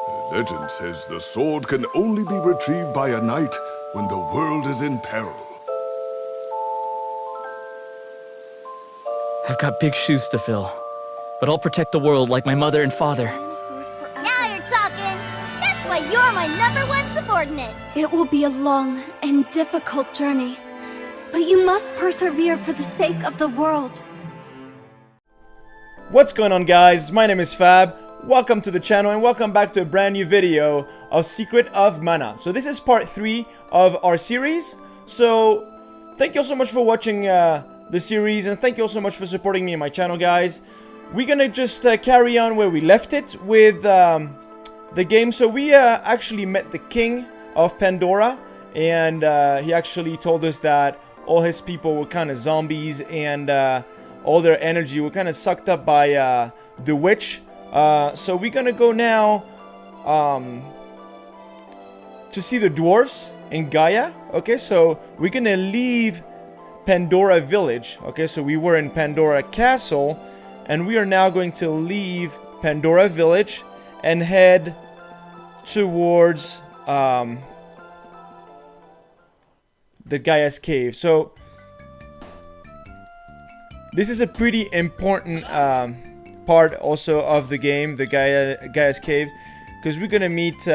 Legend says the sword can only be retrieved by a knight when the world is in peril. I've got big shoes to fill, but I'll protect the world like my mother and father. Now you're talking! That's why you're my #1 subordinate! It will be a long and difficult journey, but you must persevere for the sake of the world. What's going on, guys? My name is Fab. Welcome to the channel and welcome back to a brand new video of Secret of Mana. So this is part 3 of our series. So thank you all so much for watching the series, and thank you all so much for supporting me and my channel, guys. We're gonna just carry on where we left it with the game. So we actually met the king of Pandora, and he actually told us that all his people were kind of zombies, and all their energy were kind of sucked up by the witch. So we're gonna go now to see the dwarves in Gaia. Okay, so we're gonna leave Pandora Village. Okay, so we were in Pandora Castle, and we are now going to leave Pandora Village and head towards the Gaia's Cave. So this is a pretty important part also of the game, the Gaia's Cave, because we're gonna meet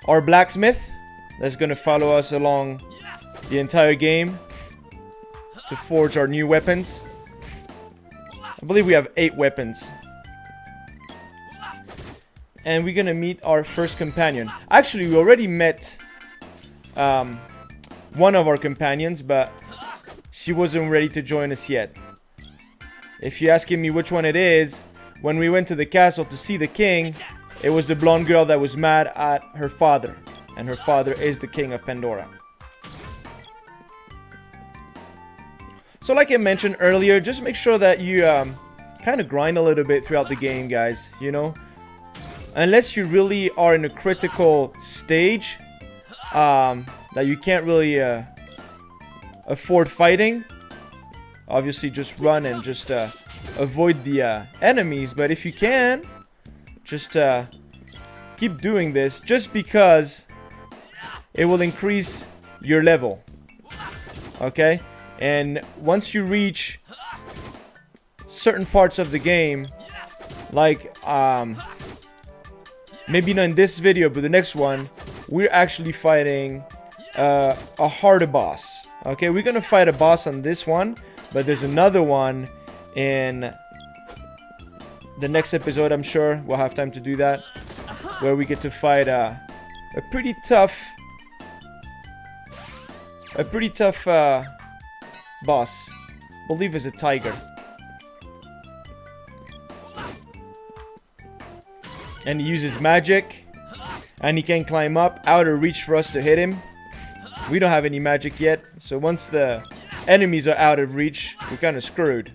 our blacksmith that's gonna follow us along the entire game to forge our new weapons. I believe we have 8 weapons. And we're gonna meet our first companion. Actually, we already met one of our companions, but she wasn't ready to join us yet. If you're asking me which one it is, when we went to the castle to see the king, it was the blonde girl that was mad at her father. And her father is the king of Pandora. So like I mentioned earlier, just make sure that you kind of grind a little bit throughout the game, guys. You know, unless you really are in a critical stage that you can't really afford fighting, obviously just run and just avoid the enemies. But if you can, just keep doing this, just because it will increase your level. Okay, and once you reach certain parts of the game, like maybe not in this video, but the next one, we're actually fighting a harder boss. Okay, we're gonna fight a boss on this one, but there's another one in the next episode. I'm sure we'll have time to do that, where we get to fight a pretty tough boss. I believe it's a tiger. And he uses magic, and he can climb up out of reach for us to hit him. We don't have any magic yet, so once the enemies are out of reach, we're kind of screwed.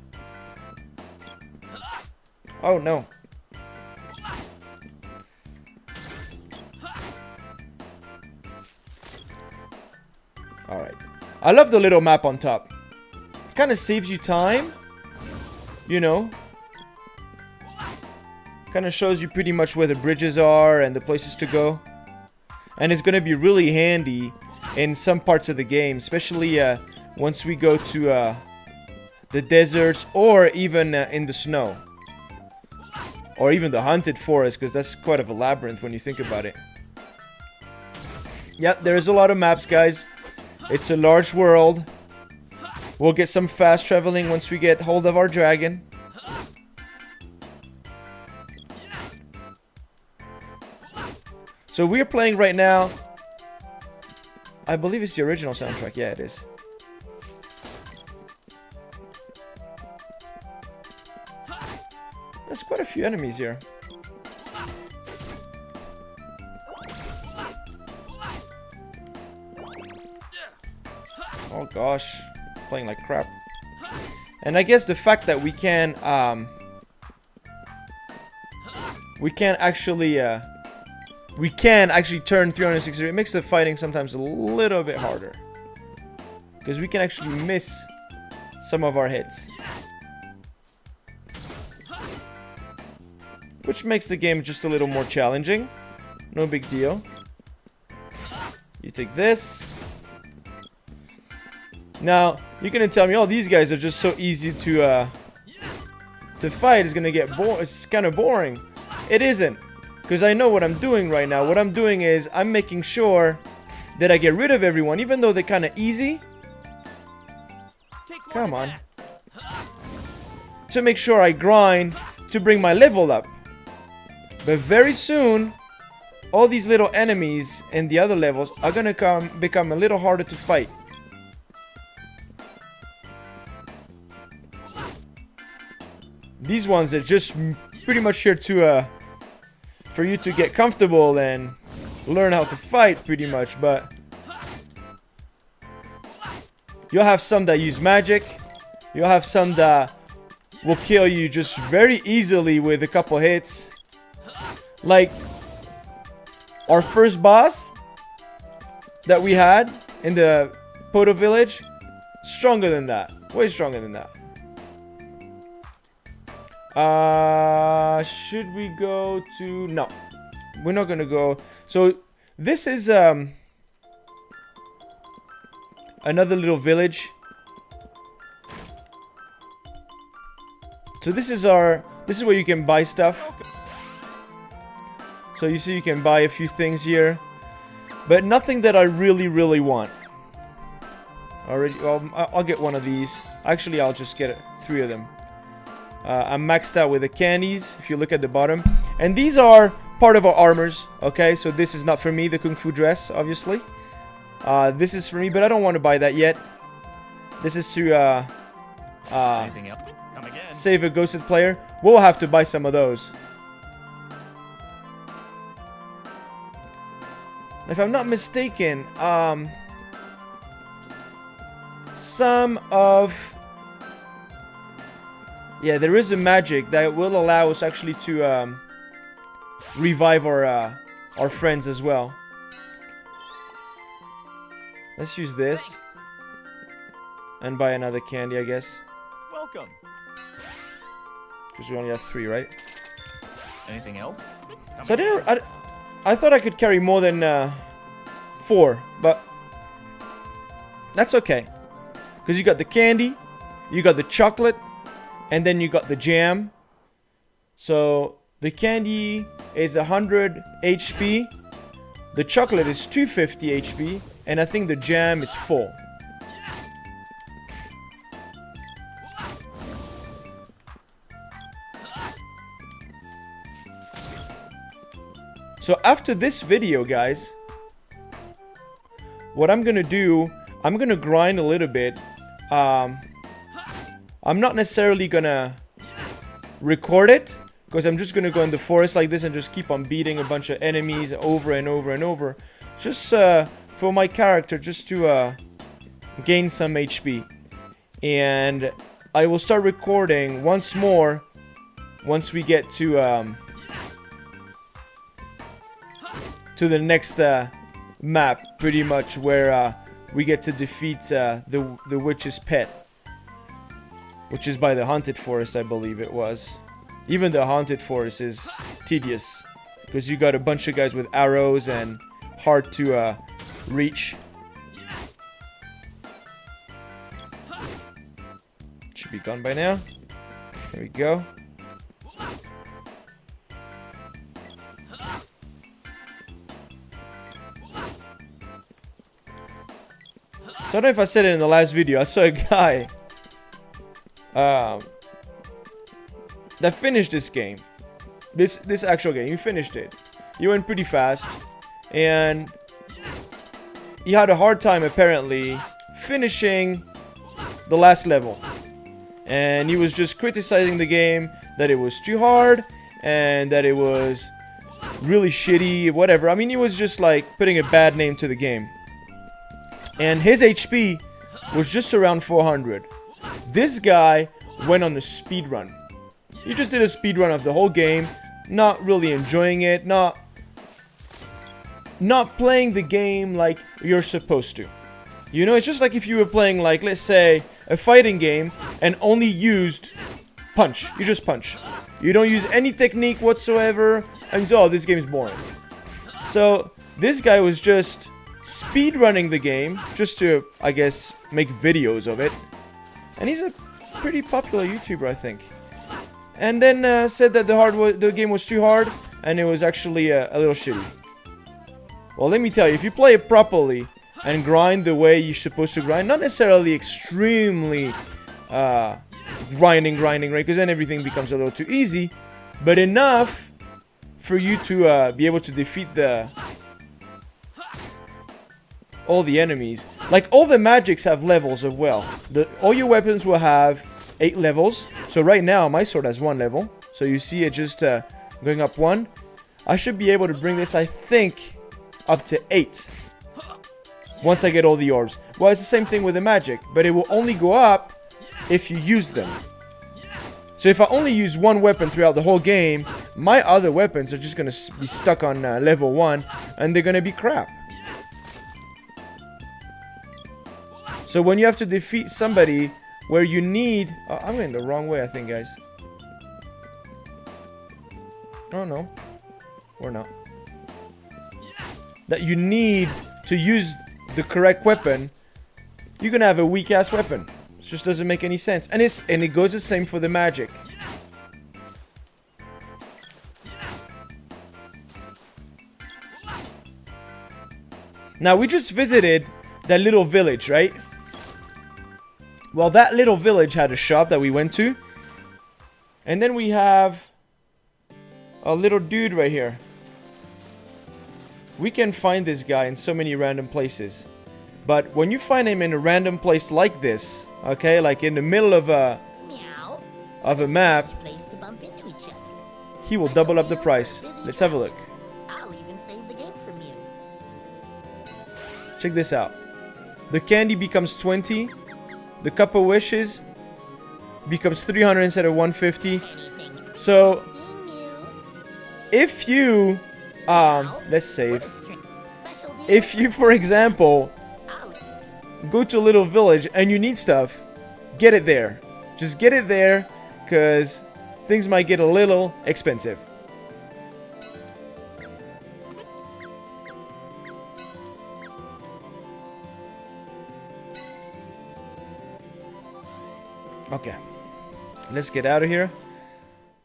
Oh no. Alright. I love the little map on top. Kind of saves you time, you know. Kind of shows you pretty much where the bridges are and the places to go. And it's going to be really handy in some parts of the game, especially once we go to the deserts, or even in the snow, or even the haunted forest, because that's quite of a labyrinth when you think about it. Yep, there's a lot of maps, guys. It's a large world. We'll get some fast traveling once we get hold of our dragon. So we're playing right now, I believe it's the original soundtrack. Yeah, it is. There's quite a few enemies here. Oh gosh, playing like crap. And I guess the fact that we can actually turn 360. It makes the fighting sometimes a little bit harder, because we can actually miss some of our hits. which makes the game just a little more challenging. No big deal. You take this. Now, you're gonna tell me, oh, these guys are just so easy to fight. It's gonna get it's kind of boring. It isn't, because I know what I'm doing right now. What I'm doing is I'm making sure that I get rid of everyone, even though they're kind of easy. Come on. To make sure I grind to bring my level up. But very soon, all these little enemies in the other levels are gonna become a little harder to fight. These ones are just pretty much here to for you to get comfortable and learn how to fight, pretty much. But you'll have some that use magic. You'll have some that will kill you just very easily with a couple hits. Like our first boss that we had in the Poto village, stronger than that. Way stronger than that. Should we go to... No, we're not gonna go. So this is another little village. So this is where you can buy stuff. So you see you can buy a few things here, but nothing that I really want. I'll get one of these. Actually, I'll just get 3 of them. I'm maxed out with the candies, if you look at the bottom. And these are part of our armors, okay? So this is not for me, the Kung Fu dress, obviously. This is for me, but I don't want to buy that yet. This is to Anything else? Come again. save a ghosted player. We'll have to buy some of those. If I'm not mistaken, some of... Yeah, there is a magic that will allow us actually to revive our friends as well. Let's use this. And buy another candy, I guess. Welcome. Because we only have 3, right? Anything else? So I thought I could carry more than 4, but that's okay. Because you got the candy, you got the chocolate, and then you got the jam. So the candy is 100 HP, the chocolate is 250 HP, and I think the jam is full. So after this video, guys, what I'm gonna do, I'm gonna grind a little bit. I'm not necessarily gonna record it, because I'm just gonna go in the forest like this and just keep on beating a bunch of enemies over and over and over. Just for my character, just to gain some HP. And I will start recording once more once we get to the next map, pretty much, where we get to defeat the witch's pet, which is by the haunted forest, I believe it was. Even the haunted forest is tedious, because you got a bunch of guys with arrows and hard to reach. Should be gone by now. There we go. So I don't know if I said it in the last video. I saw a guy that finished this game. This actual game. He finished it. He went pretty fast. And he had a hard time, apparently, finishing the last level. And he was just criticizing the game, that it was too hard, and that it was really shitty, whatever. I mean, he was just like putting a bad name to the game. And his HP was just around 400. This guy went on a speed run. He just did a speed run of the whole game, not really enjoying it, not playing the game like you're supposed to. You know, it's just like if you were playing, like, let's say, a fighting game and only used punch. You just punch. You don't use any technique whatsoever. And so, oh, this game is boring. So, this guy was just speedrunning the game just to, I guess, make videos of it. And he's a pretty popular YouTuber, I think. And then said that the game was too hard, and it was actually a little shitty. Well, let me tell you, if you play it properly and grind the way you're supposed to grind, not necessarily extremely grinding, right? Because then everything becomes a little too easy, but enough for you to be able to defeat all the enemies. Like, all the magics have levels as well. All your weapons will have 8 levels. So right now, my sword has 1 level. So you see it just going up 1. I should be able to bring this, I think, up to 8. Once I get all the orbs. Well, it's the same thing with the magic. But it will only go up if you use them. So if I only use 1 weapon throughout the whole game, my other weapons are just going to be stuck on level 1. And they're going to be crap. So when you have to defeat somebody where you need... Oh, I'm going the wrong way, I think, guys. Oh, no. Or not. That you need to use the correct weapon, you're going to have a weak-ass weapon. It just doesn't make any sense. And it goes the same for the magic. Now, we just visited that little village, right? Well, that little village had a shop that we went to. And then we have a little dude right here. We can find this guy in so many random places. But when you find him in a random place like this, okay, like in the middle of a map, he will double up the price. Let's have a look. I'll even save the game from you. Check this out. The candy becomes 20. The cup of wishes becomes 300 instead of 150. So if you let's save. If you, for example, go to a little village and you need stuff, get it there. Just get it there, because things might get a little expensive. Okay, let's get out of here.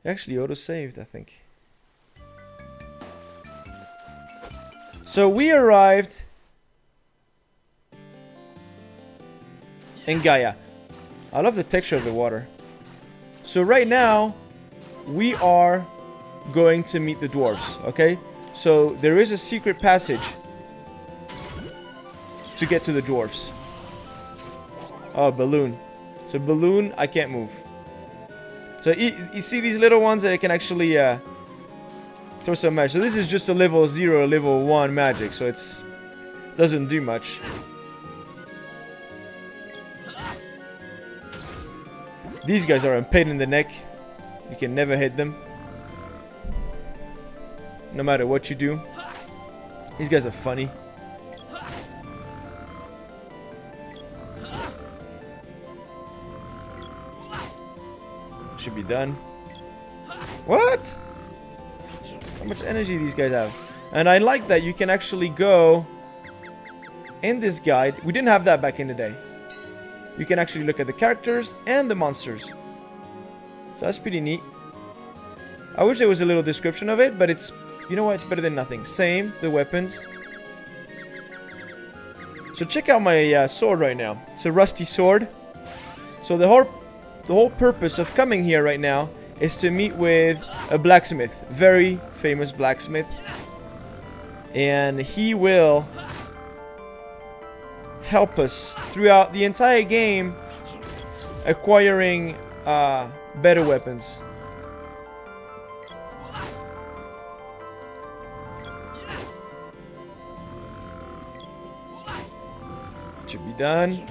Actually, auto-saved, I think. So we arrived in Gaia. I love the texture of the water. So right now, we are going to meet the dwarves, okay? So there is a secret passage to get to the dwarves. Oh, balloon. So balloon, I can't move. So you see these little ones that I can actually throw some magic. So this is just a level 0, level 1 magic. So it's doesn't do much. These guys are a pain in the neck. You can never hit them. No matter what you do. These guys are funny. Should be done. What? How much energy these guys have? And I like that you can actually go in this guide. We didn't have that back in the day. You can actually look at the characters and the monsters. So that's pretty neat. I wish there was a little description of it, but it's, you know what, it's better than nothing. Same, the weapons. So check out my sword right now. It's a rusty sword. So the whole purpose of coming here right now is to meet with a blacksmith. Very famous blacksmith. And he will help us throughout the entire game acquiring better weapons. Should be done.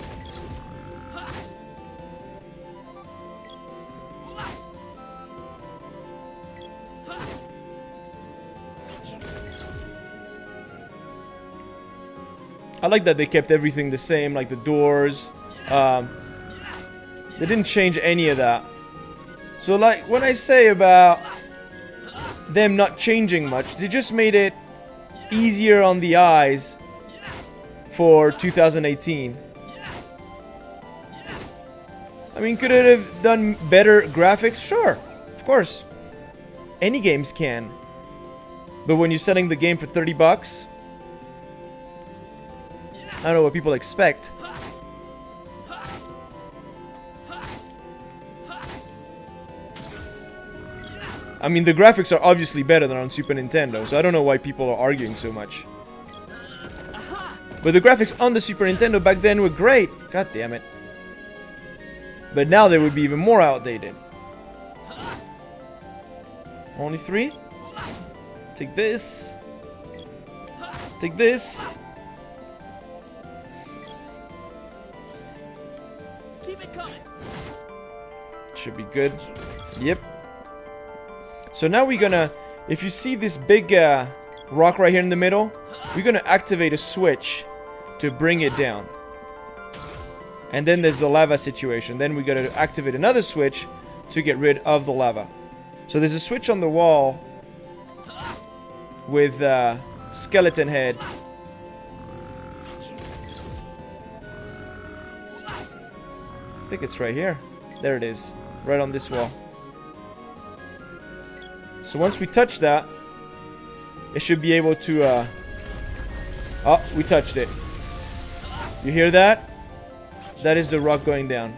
I like that they kept everything the same, like the doors. They didn't change any of that. So like when I say about them not changing much, they just made it easier on the eyes for 2018. I mean, could it have done better graphics? Sure, of course. Any games can. But when you're selling the game for 30 bucks, I don't know what people expect. I mean, the graphics are obviously better than on Super Nintendo, so I don't know why people are arguing so much. But the graphics on the Super Nintendo back then were great. God damn it. But now they would be even more outdated. Only 3? Take this. Take this. Keep it coming. Should be good. Yep. So now we're gonna, if you see this big rock right here in the middle, we're gonna activate a switch to bring it down. And then there's the lava situation. Then we gotta activate another switch to get rid of the lava. So there's a switch on the wall with skeleton head. I think it's right here. There it is. Right on this wall. So once we touch that, it should be able to... Oh, we touched it. You hear that? That is the rock going down.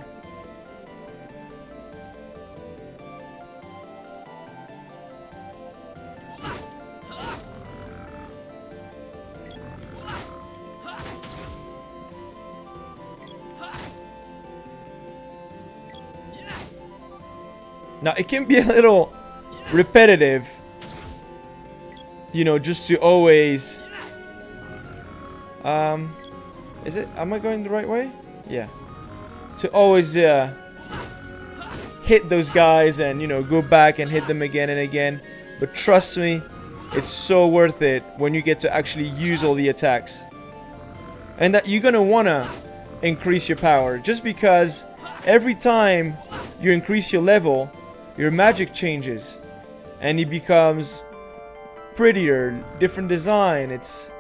Now, it can be a little repetitive, you know, just to always... Is it? Am I going the right way? Yeah. To always hit those guys and, you know, go back and hit them again and again. But trust me, it's so worth it when you get to actually use all the attacks. And that you're going to want to increase your power. Just because every time you increase your level, your magic changes. And it becomes prettier, different design. It's...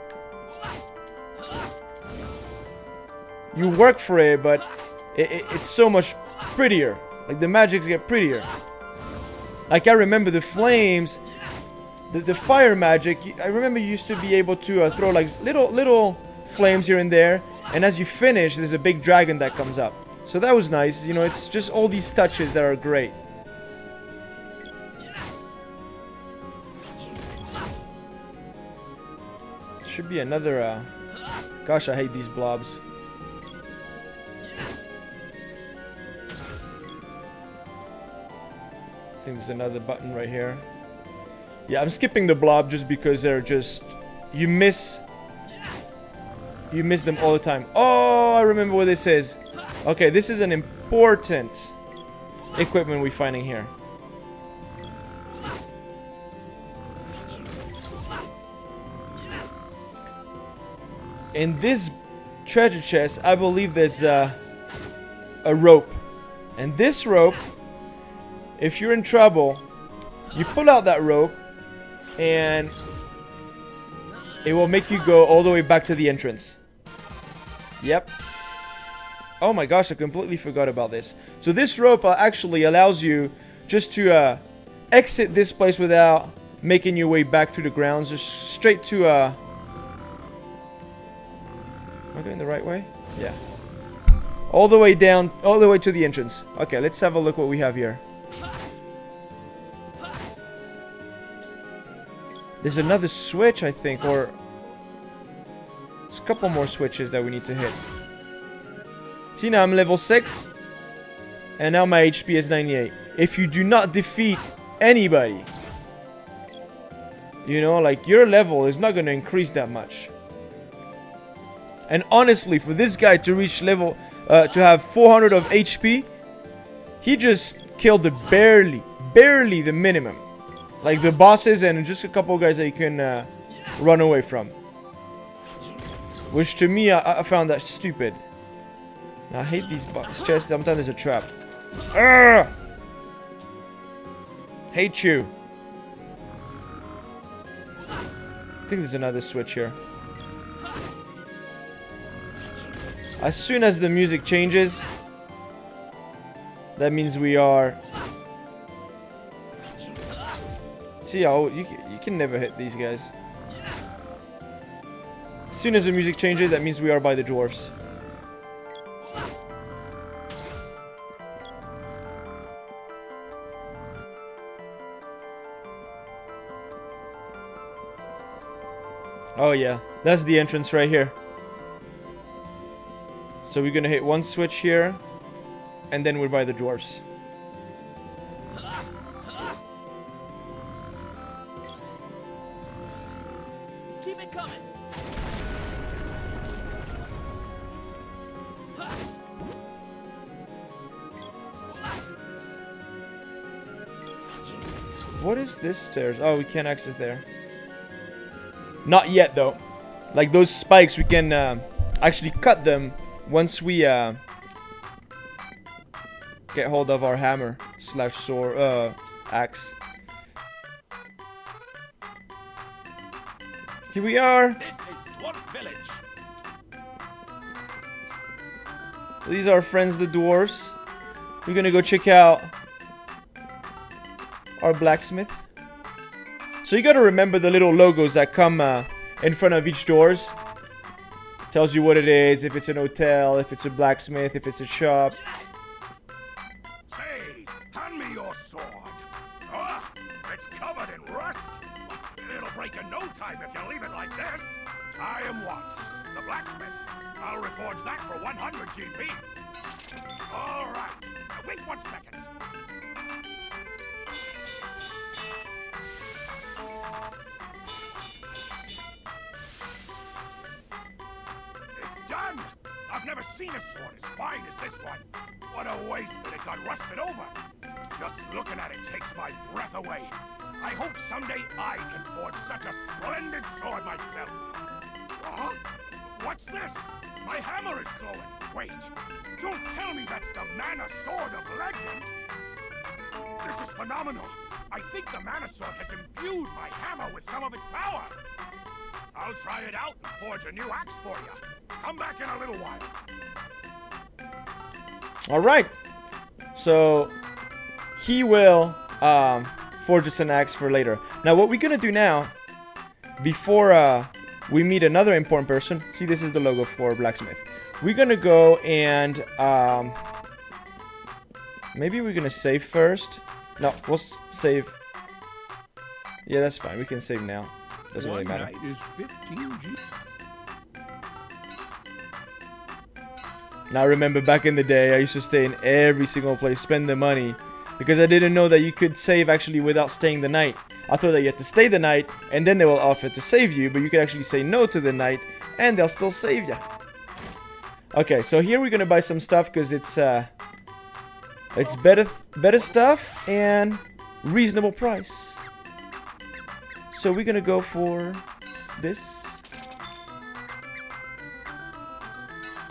You work for it, but it's so much prettier. Like, the magics get prettier. Like, I remember the flames, the fire magic. I remember you used to be able to throw like little flames here and there, and as you finish, there's a big dragon that comes up. So that was nice. You know, it's just all these touches that are great. Should be another. Gosh, I hate these blobs. I think there's another button right here. Yeah, I'm skipping the blob just because they're just... You miss them all the time. Oh, I remember what this is. Okay, this is an important equipment we're finding here. In this treasure chest, I believe there's a rope. And this rope... If you're in trouble, you pull out that rope and it will make you go all the way back to the entrance. Yep. Oh my gosh, I completely forgot about this. So this rope actually allows you just to exit this place without making your way back through the grounds. Just straight to... Am I going the right way? Yeah. All the way down, all the way to the entrance. Okay, let's have a look what we have here. There's another switch, I think, or... There's a couple more switches that we need to hit. See, now I'm level 6. And now my HP is 98. If you do not defeat anybody, you know, like, your level is not going to increase that much. And honestly, for this guy to reach level... to have 400 of HP, he just killed the barely the minimum. Like the bosses and just a couple guys that you can run away from. Which to me, I found that stupid. I hate these chests. Sometimes there's a trap. Arrgh! Hate you. I think there's another switch here. As soon as the music changes, that means we are... See how you can never hit these guys. As soon as the music changes, that means we are by the dwarves. Oh yeah, that's the entrance right here. So we're gonna hit one switch here, and then we're by the dwarves. Keep it coming. What is this stairs? Oh, we can't access there. Not yet, though. Like those spikes, we can actually cut them once we get hold of our hammer slash sword axe. Here we are. This is Dwarf Village. These are our friends, the dwarves. We're gonna go check out our blacksmith. So you gotta remember the little logos that come in front of each doors. Tells you what it is, if it's an hotel, if it's a blacksmith, if it's a shop. Say, hand me your sword. It's covered in rust. It'll break in no time if you leave it like this. I am Watts, the blacksmith. I'll reforge that for 100 GP. All right. Now wait 1 second. It's done. I've never seen a sword as fine as this one. What a waste that it got rusted over. Just looking at it takes my breath away. I hope someday I can forge such a splendid sword myself. Huh? What's this? My hammer is glowing. Wait, don't tell me that's the Mana Sword of Legend. This is phenomenal. I think the Mana Sword has imbued my hammer with some of its power. I'll try it out and forge a new axe for you. Come back in a little while. Alright. So he will forge us an axe for later. Now what we're gonna do now, before we meet another important person. See, this is the logo for blacksmith. We're gonna go and maybe we're gonna save first. No, we'll save. Yeah, that's fine. We can save now. Doesn't really matter. One night is 15 G. Now remember, back in the day, I used to stay in every single place, spend the money, because I didn't know that you could save actually without staying the night. I thought that you had to stay the night, and then they will offer to save you, but you could actually say no to the night, and they'll still save you. Okay, so here we're gonna buy some stuff, because it's better stuff, and reasonable price. So we're gonna go for this.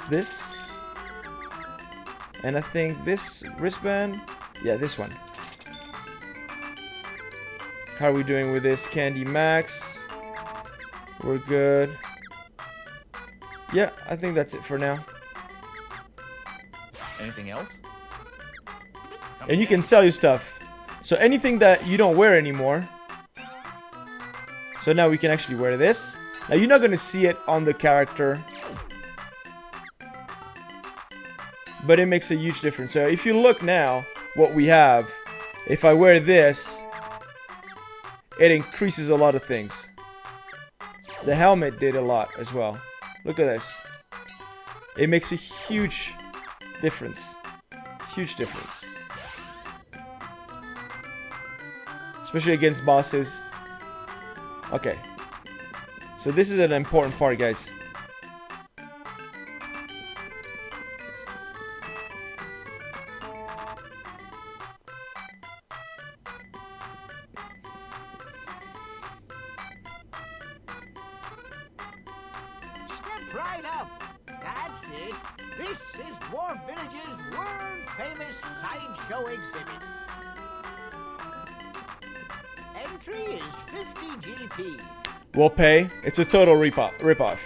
This. And I think this wristband. Yeah, this one. How are we doing with this? Candy Max. We're good. Yeah, I think that's it for now. Anything else? And you can sell your stuff. So anything that you don't wear anymore. So now we can actually wear this. Now you're not going to see it on the character, but it makes a huge difference. So if you look now, what we have, if I wear this, it increases a lot of things. The helmet did a lot as well. Look at this. It makes a huge difference. Huge difference. Especially against bosses. Okay. So this is an important part, guys. Step right up. That's it. This is Dwarf Village's world-famous sideshow exhibit. entry is 50 GP. We'll pay. It's a total ripoff. Let's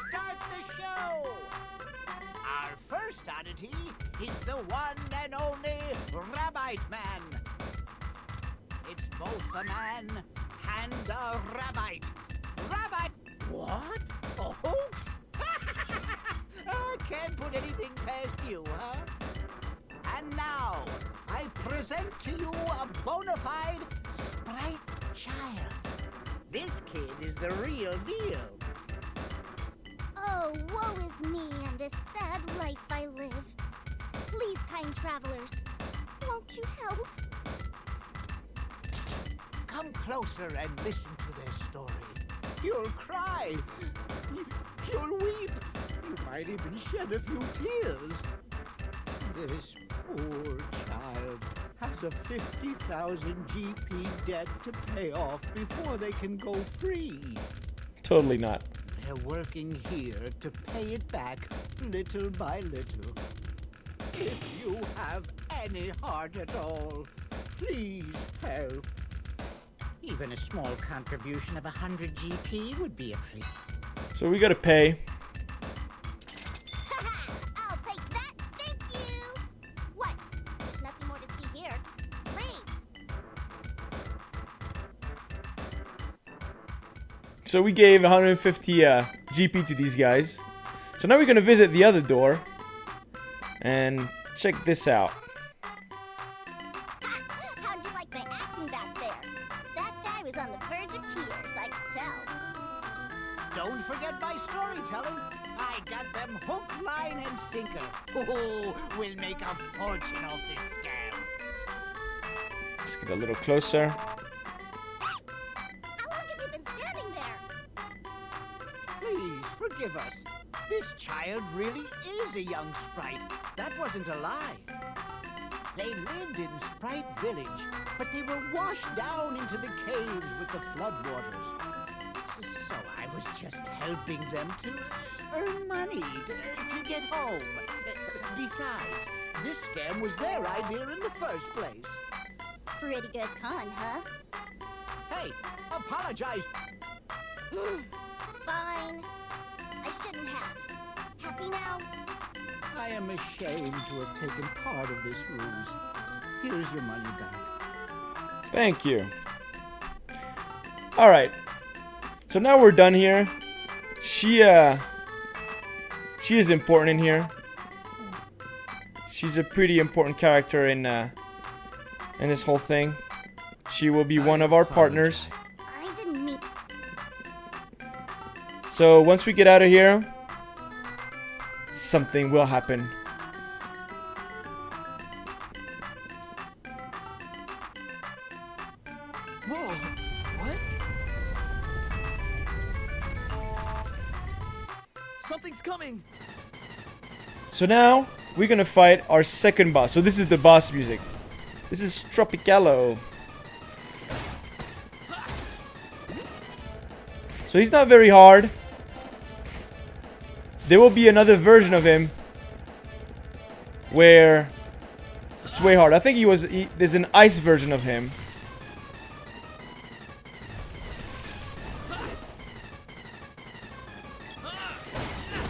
start the show! Our first oddity is the one and only Rabbite Man. It's both a man and a rabbite. Rabbite! What? Oh? I can't put anything past you, huh? And now, I present to you a bona fide sprite child. This kid is the real deal. Oh, woe is me and this sad life I live. Please, kind travelers, won't you help? Come closer and listen to their story. You'll cry. You'll weep. You might even shed a few tears. This poor child has a 50,000 GP debt to pay off before they can go free. Totally not. They're working here to pay it back little by little. If you have any heart at all, please help. Even a small contribution of 100 GP would be appreciated. So we gotta pay. I'll take that, thank you! What? There's nothing more to see here. Leave! So we gave 150 GP to these guys. So now we're gonna visit the other door and check this out. How'd you like my acting back there? That guy was on the verge of tears, I could tell. Don't forget my storytelling. I got them hook, line, and sinker. Oh, we'll make a fortune off this scam. Let's get a little closer. How long have you been standing there? Please forgive us. This child really is a young sprite. That wasn't a lie. They lived in Sprite Village, but they were washed down into the caves with the floodwaters. So I was just helping them to earn money to get home. Besides, this scam was their idea in the first place. Pretty good con, huh? Hey, apologize. Fine. I shouldn't have. Happy now? I am ashamed to have taken part of this ruse. Here's your money back. Thank you. Alright. So now we're done here. She is important in here. She's a pretty important character in this whole thing. She will be one of our partners. I didn't mean... So once we get out of here, something will happen. Whoa! What? Something's coming. So now we're gonna fight our second boss. So this is the boss music. This is Tropicalo. So he's not very hard. There will be another version of him where it's way hard. I think there's an ice version of him.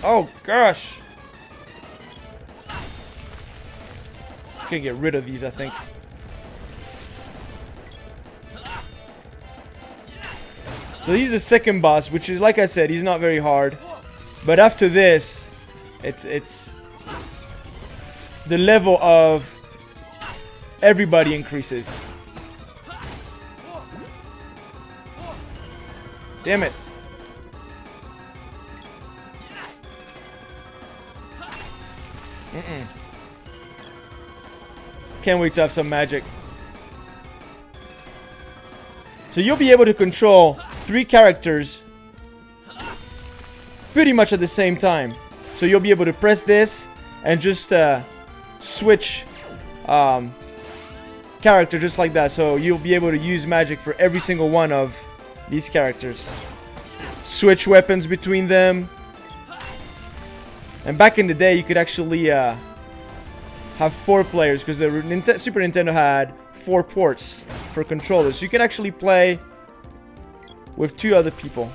Oh gosh. Gonna get rid of these, I think. So he's the second boss, which is, like I said, he's not very hard. But after this, it's the level of everybody increases. Damn it. Can't wait to have some magic. So you'll be able to control 3 characters pretty much at the same time. So you'll be able to press this and just switch character just like that. So you'll be able to use magic for every single one of these characters. Switch weapons between them. And back in the day, you could actually have 4 players because the Super Nintendo had 4 ports for controllers. So you can actually play with 2 other people.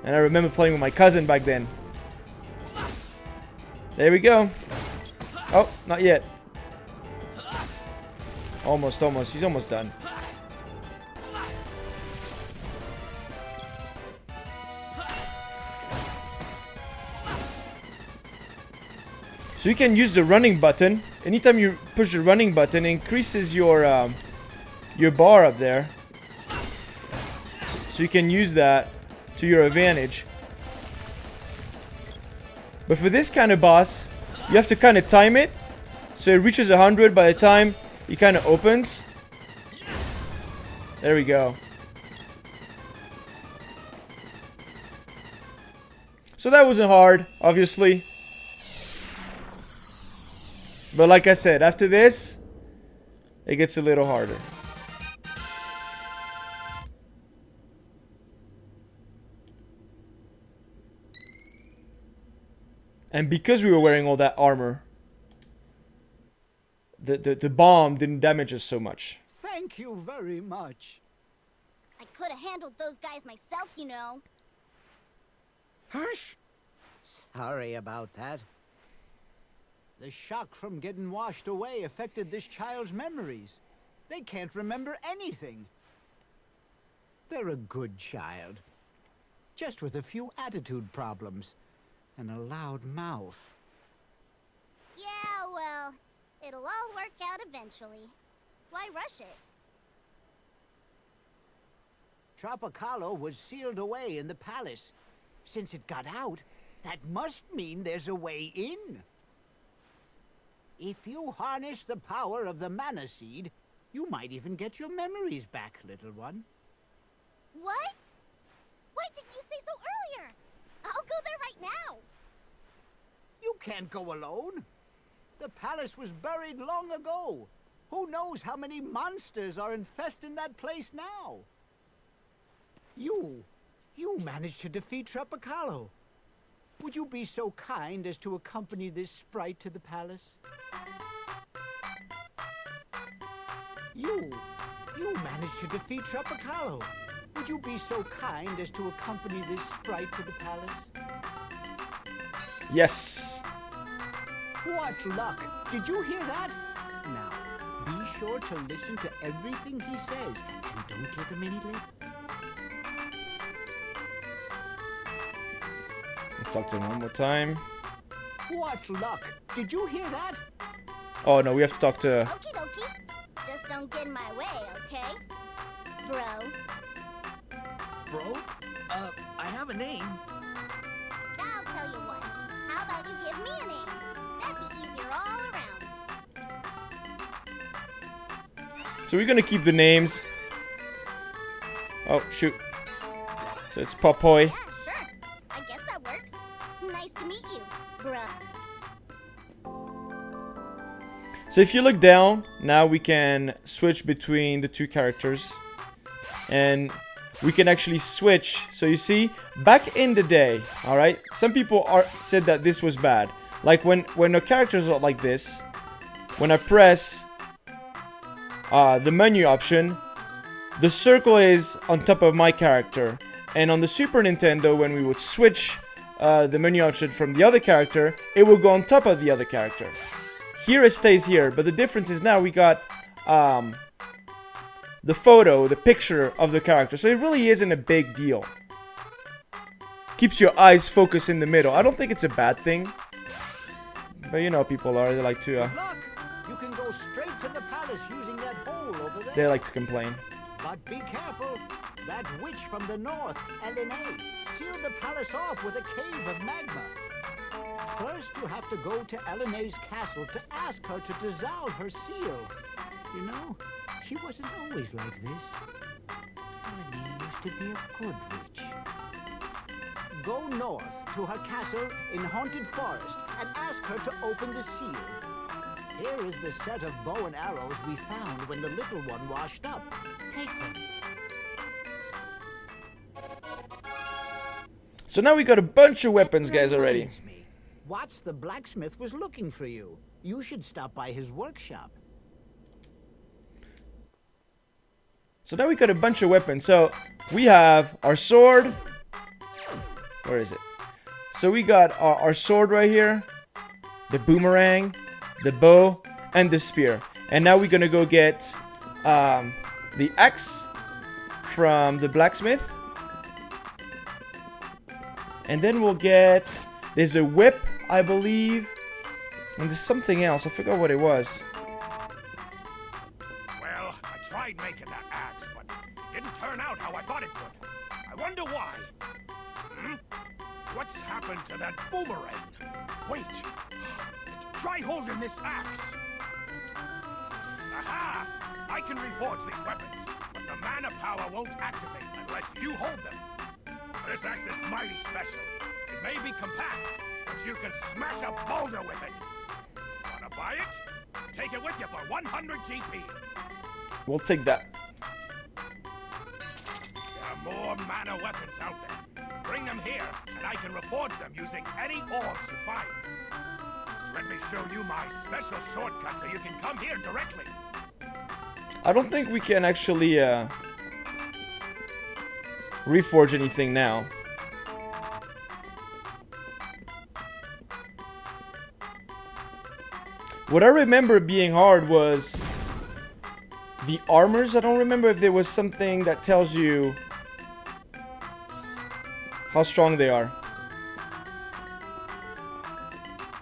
And I remember playing with my cousin back then. There we go. Oh, not yet. Almost, almost. He's almost done. So you can use the running button. Anytime you push the running button, it increases your bar up there. So you can use that to your advantage. But for this kind of boss, you have to kind of time it. So it reaches 100 by the time he kind of opens. There we go. So that wasn't hard, obviously. But like I said, after this, it gets a little harder. And because we were wearing all that armor, the bomb didn't damage us so much. Thank you very much. I could have handled those guys myself, you know. Hush. Sorry about that. The shock from getting washed away affected this child's memories. They can't remember anything. They're a good child. Just with a few attitude problems. And a loud mouth. Yeah, well, it'll all work out eventually. Why rush it? Tropicalo was sealed away in the palace. Since it got out, that must mean there's a way in. If you harness the power of the mana seed, you might even get your memories back, little one. What? Why didn't you say so earlier? I'll go there right now. You can't go alone. The palace was buried long ago. Who knows how many monsters are infesting that place now? You managed to defeat Tropicalo. Would you be so kind as to accompany this sprite to the palace? You managed to defeat Tropicalo. Would you be so kind as to accompany this sprite to the palace? Yes. What luck! Did you hear that? Now, be sure to listen to everything he says, and don't give him any lip. Let's talk to him one more time. What luck! Did you hear that? Oh no, we have to talk to... Okie dokie. Just don't get in my way, okay? Bro. Bro? I have a name. I'll tell you what. How about you give me a name? That'd be easier all around. So we're gonna keep the names. Oh, shoot. So it's Popoy. Yeah, sure. I guess that works. Nice to meet you, bruh. So if you look down, now we can switch between the 2 characters. And we can actually switch. So you see, back in the day, alright, some people said that this was bad. Like when the characters are like this, when I press the menu option, the circle is on top of my character. And on the Super Nintendo, when we would switch the menu option from the other character, it will go on top of the other character. Here it stays here, but the difference is now we got the photo, the picture of the character. So it really isn't a big deal. Keeps your eyes focused in the middle. I don't think it's a bad thing. But you know people are, they like to Look! You can go straight to the palace using that hole over there. they like to complain. But be careful. That witch from the north, Elena, sealed the palace off with a cave of magma. First, you have to go to Elena's castle to ask her to dissolve her seal. You know, she wasn't always like this. Elena used to be a good witch. Go north to her castle in Haunted Forest and ask her to open the seal. Here is the set of bow and arrows we found when the little one washed up. Take them. So now we got a bunch of weapons, guys, already. Reminds me, Watts the blacksmith was looking for you. You should stop by his workshop. So now we got a bunch of weapons. So we have our sword. Where is it? So we got our sword right here. The boomerang, the bow, and the spear. And now we're gonna go get the axe from the blacksmith. And then we'll get... There's a whip, I believe. And there's something else. I forgot what it was. Well, I tried making that axe, but it didn't turn out how I thought it would. I wonder why. What's happened to that boomerang? Wait. Try holding this axe. Aha! I can reforge these weapons, but the mana power won't activate unless you hold them. This axe is mighty special. It may be compact, but you can smash a boulder with it. Wanna buy it? Take it with you for 100 GP. We'll take that. There are more mana weapons out there. Bring them here, and I can reforge them using any orbs you find. Let me show you my special shortcut so you can come here directly. I don't think we can actually reforge anything now. What I remember being hard was the armors. I don't remember if there was something that tells you how strong they are.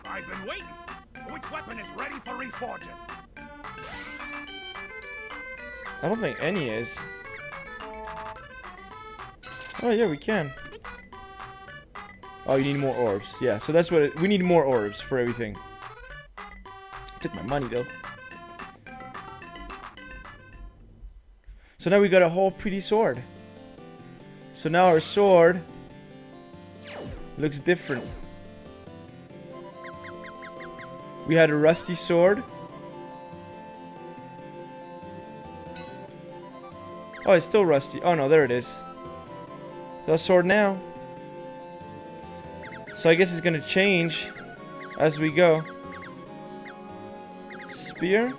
I've been waiting. Which weapon is ready for reforging? I don't think any is. Oh yeah, we can. Oh, you need more orbs. Yeah, so that's what we need, more orbs for everything. Took my money though. So now we got a whole pretty sword. So now our sword looks different. We had a rusty sword. Oh, it's still rusty. Oh no, there it is. The sword now. So I guess it's gonna change as we go. Spear.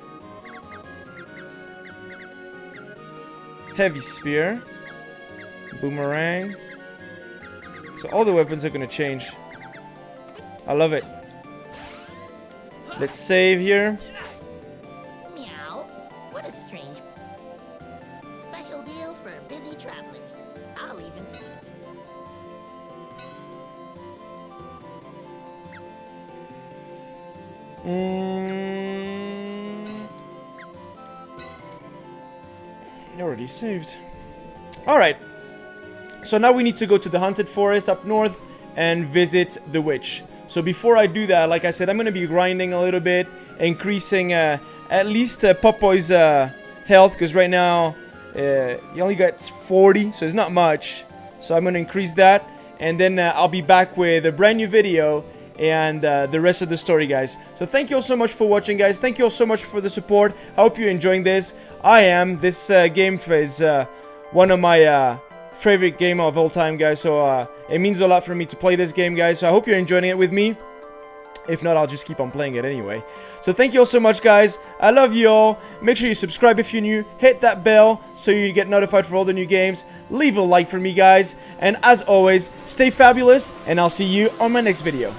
Heavy spear. Boomerang. So all the weapons are gonna change. I love it. Let's save here. Meow. What a strange special deal for busy travelers. I'll even Already saved. Alright. So now we need to go to the haunted forest up north and visit the witch. So before I do that, like I said, I'm going to be grinding a little bit, increasing at least Popoy's health, because right now he only got 40, so it's not much. So I'm going to increase that, and then I'll be back with a brand new video and the rest of the story, guys. So thank you all so much for watching, guys. Thank you all so much for the support. I hope you're enjoying this. I am. This game is one of my favorite game of all time, guys. So it means a lot for me to play this game, guys. So I hope you're enjoying it with me. If not, I'll just keep on playing it anyway. So thank you all so much, guys. I love you all. Make sure you subscribe if you're new. Hit that bell so you get notified for all the new games. Leave a like for me, guys. And as always, stay fabulous, and I'll see you on my next video.